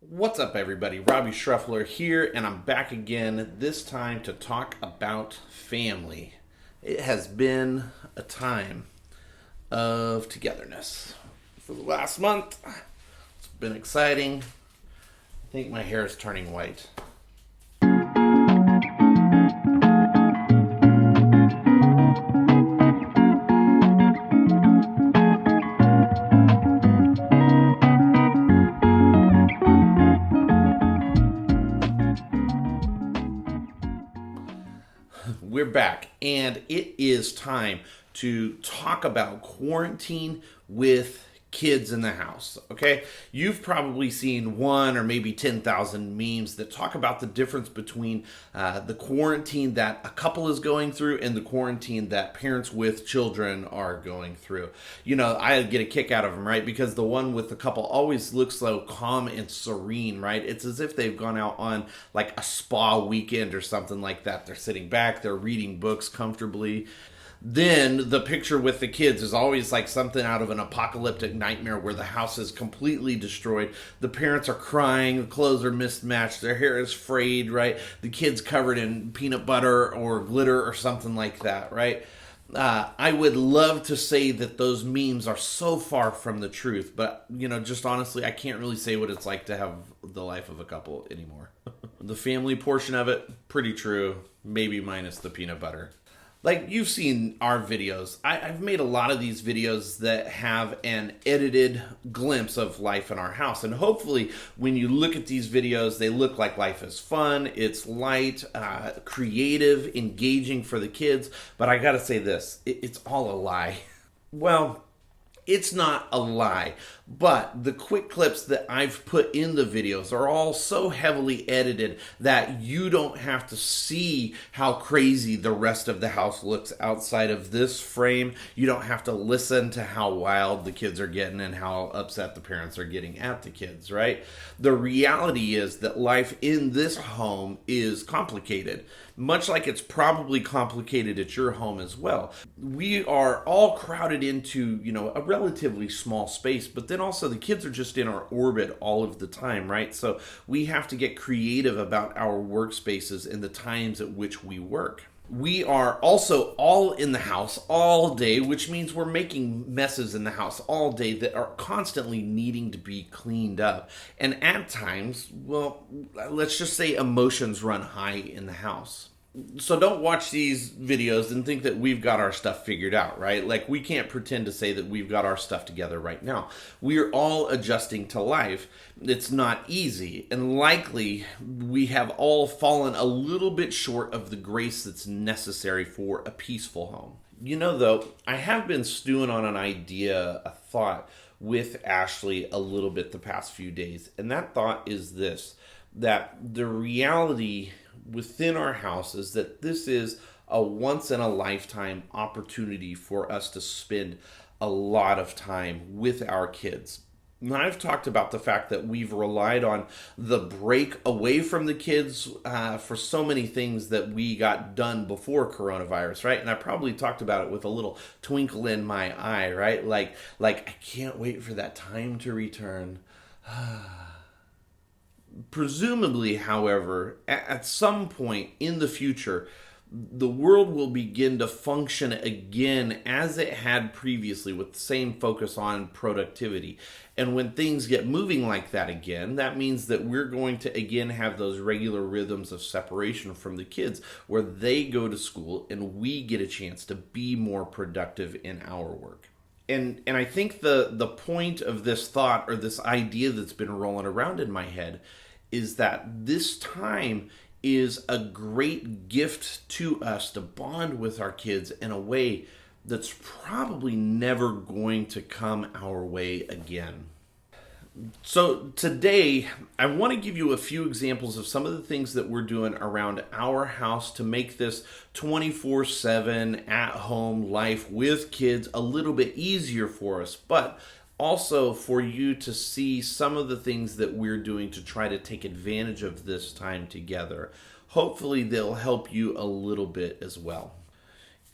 What's up, everybody? Robbie Schruffler here, and I'm back again, this time to talk about family. It has been a time of togetherness for the last month. It's been exciting. I think my hair is turning white. We're back, and it is time to talk about quarantine with kids in the house. Okay, you've probably seen one or maybe 10,000 memes that talk about the difference between the quarantine that a couple is going through and the quarantine that parents with children are going through. You know, I get a kick out of them, right? Because the one with the couple always looks so calm and serene, right? It's as if they've gone out on like a spa weekend or something like that. They're sitting back, they're reading books comfortably. Then the picture with the kids is always like something out of an apocalyptic nightmare where the house is completely destroyed. The parents are crying, the clothes are mismatched, their hair is frayed, right? The kids covered in peanut butter or glitter or something like that, right? I would love to say that those memes are so far from the truth, but just honestly, I can't really say what it's like to have the life of a couple anymore. The family portion of it, pretty true, maybe minus the peanut butter. Like, you've seen our videos. I've made a lot of these videos that have an edited glimpse of life in our house. And hopefully, when you look at these videos, they look like life is fun, it's light, creative, engaging for the kids. But I gotta say this, it's all a lie. Well, it's not a lie, but the quick clips that I've put in the videos are all so heavily edited that you don't have to see how crazy the rest of the house looks outside of this frame. You don't have to listen to how wild the kids are getting and how upset the parents are getting at the kids, right? The reality is that life in this home is complicated, much like it's probably complicated at your home as well. We are all crowded into, a relatively small space, but then also the kids are just in our orbit all of the time, right? So we have to get creative about our workspaces and the times at which we work. We are also all in the house all day, which means we're making messes in the house all day that are constantly needing to be cleaned up. And at times, well, let's just say emotions run high in the house. So don't watch these videos and think that we've got our stuff figured out, right? Like, we can't pretend to say that we've got our stuff together right now. We're all adjusting to life. It's not easy, and likely we have all fallen a little bit short of the grace that's necessary for a peaceful home. Though, I have been stewing on an idea, a thought with Ashley a little bit the past few days, and that thought is this, that the reality within our house is that this is a once in a lifetime opportunity for us to spend a lot of time with our kids. And I've talked about the fact that we've relied on the break away from the kids for so many things that we got done before coronavirus, right? And I probably talked about it with a little twinkle in my eye, right? Like I can't wait for that time to return. Presumably, however, at some point in the future, the world will begin to function again as it had previously, with the same focus on productivity. And when things get moving like that again, that means that we're going to again have those regular rhythms of separation from the kids, where they go to school and we get a chance to be more productive in our work. And I think the point of this thought, or this idea that's been rolling around in my head, is that this time is a great gift to us to bond with our kids in a way that's probably never going to come our way again. So today, I want to give you a few examples of some of the things that we're doing around our house to make this 24/7 at-home life with kids a little bit easier for us, but also for you to see some of the things that we're doing to try to take advantage of this time together. Hopefully, they'll help you a little bit as well.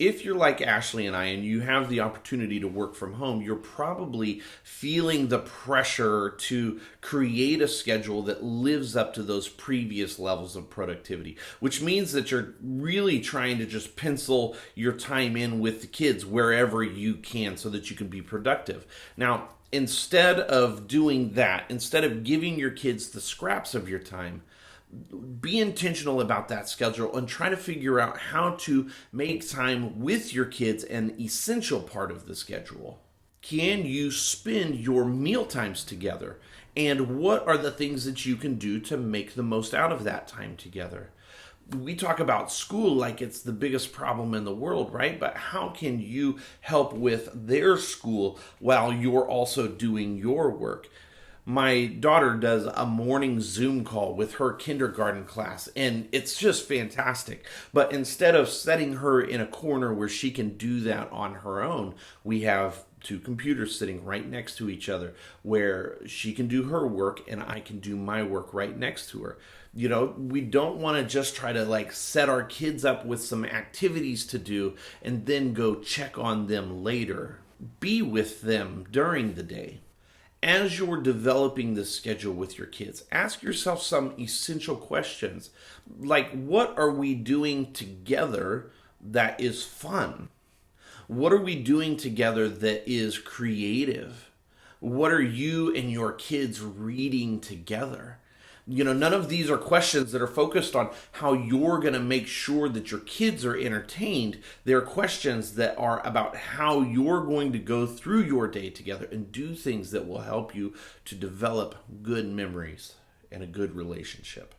If you're like Ashley and I and you have the opportunity to work from home, you're probably feeling the pressure to create a schedule that lives up to those previous levels of productivity, which means that you're really trying to just pencil your time in with the kids wherever you can so that you can be productive. Now, instead of doing that, instead of giving your kids the scraps of your time, be intentional about that schedule and try to figure out how to make time with your kids an essential part of the schedule. Can you spend your meal times together? And what are the things that you can do to make the most out of that time together? We talk about school like it's the biggest problem in the world, right? But how can you help with their school while you're also doing your work? My daughter does a morning Zoom call with her kindergarten class, and it's just fantastic. But instead of setting her in a corner where she can do that on her own, we have two computers sitting right next to each other where she can do her work and I can do my work right next to her. You know, we don't want to just try to like set our kids up with some activities to do and then go check on them later. Be with them during the day. As you're developing this schedule with your kids, ask yourself some essential questions. Like, what are we doing together that is fun? What are we doing together that is creative? What are you and your kids reading together? You know, none of these are questions that are focused on how you're going to make sure that your kids are entertained. They're questions that are about how you're going to go through your day together and do things that will help you to develop good memories and a good relationship.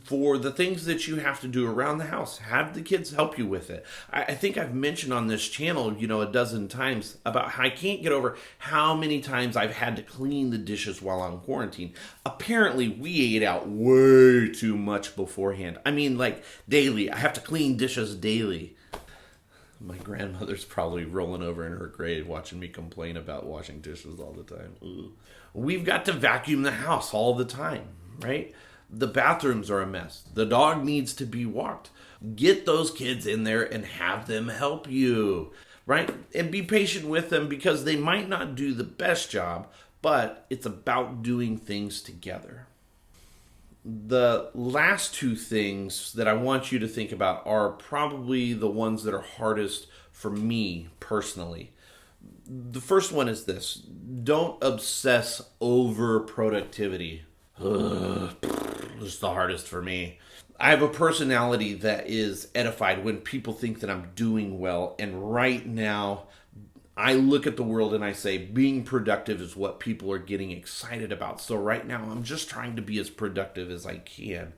For the things that you have to do around the house, have the kids help you with it. I think I've mentioned on this channel, you know, a dozen times about how I can't get over how many times I've had to clean the dishes while I'm quarantined. Apparently, we ate out way too much beforehand. I mean, like daily. I have to clean dishes daily. My grandmother's probably rolling over in her grave watching me complain about washing dishes all the time. Ooh. We've got to vacuum the house all the time, right? The bathrooms are a mess. The dog needs to be walked. Get those kids in there and have them help you, right? And be patient with them because they might not do the best job, but it's about doing things together. The last two things that I want you to think about are probably the ones that are hardest for me personally. The first one is this: don't obsess over productivity. This is the hardest for me. I have a personality that is edified when people think that I'm doing well. And right now, I look at the world and I say, being productive is what people are getting excited about. So right now, I'm just trying to be as productive as I can.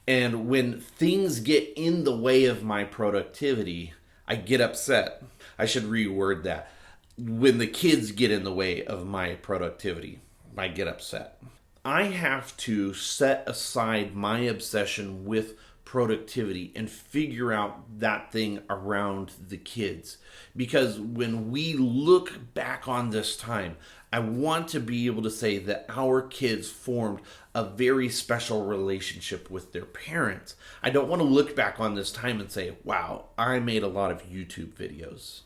And when things get in the way of my productivity, I get upset. I should reword that. When the kids get in the way of my productivity, I get upset. I have to set aside my obsession with productivity and figure out that thing around the kids. Because when we look back on this time, I want to be able to say that our kids formed a very special relationship with their parents. I don't want to look back on this time and say, wow, I made a lot of YouTube videos.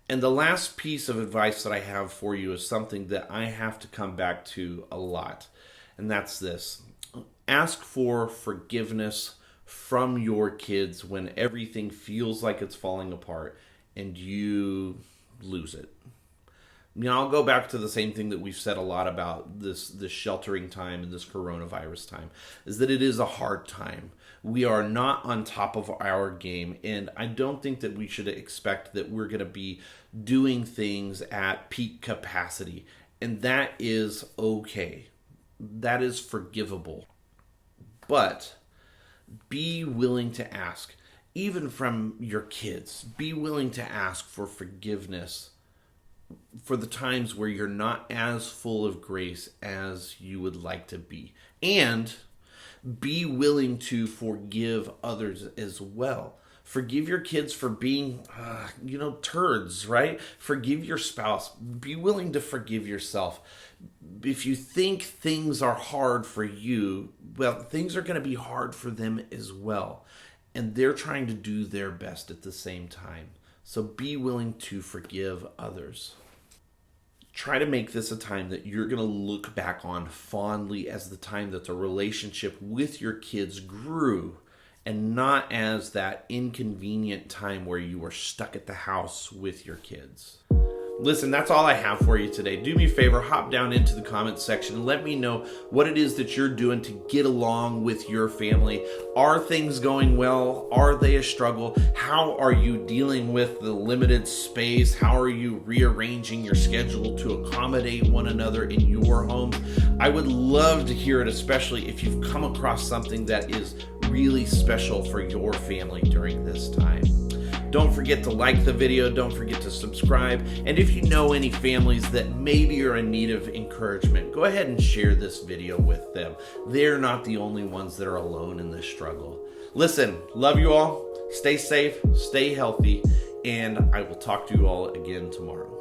And the last piece of advice that I have for you is something that I have to come back to a lot. And that's this: ask for forgiveness from your kids when everything feels like it's falling apart and you lose it. You know, I'll go back to the same thing that we've said a lot about this sheltering time and this coronavirus time, is that it is a hard time. We are not on top of our game, and I don't think that we should expect that we're going to be doing things at peak capacity, and that is okay. That is forgivable. But be willing to ask, even from your kids, be willing to ask for forgiveness for the times where you're not as full of grace as you would like to be. And be willing to forgive others as well. Forgive your kids for being, turds, right? Forgive your spouse. Be willing to forgive yourself. If you think things are hard for you, well, things are going to be hard for them as well. And they're trying to do their best at the same time. So be willing to forgive others. Try to make this a time that you're going to look back on fondly as the time that the relationship with your kids grew, and not as that inconvenient time where you were stuck at the house with your kids. Listen, that's all I have for you today. Do me a favor, hop down into the comments section and let me know what it is that you're doing to get along with your family. Are things going well? Are they a struggle? How are you dealing with the limited space? How are you rearranging your schedule to accommodate one another in your home? I would love to hear it, especially if you've come across something that is really special for your family during this time. Don't forget to like the video, don't forget to subscribe, and if you know any families that maybe are in need of encouragement, go ahead and share this video with them. They're not the only ones that are alone in this struggle. Listen, love you all, stay safe, stay healthy, and I will talk to you all again tomorrow.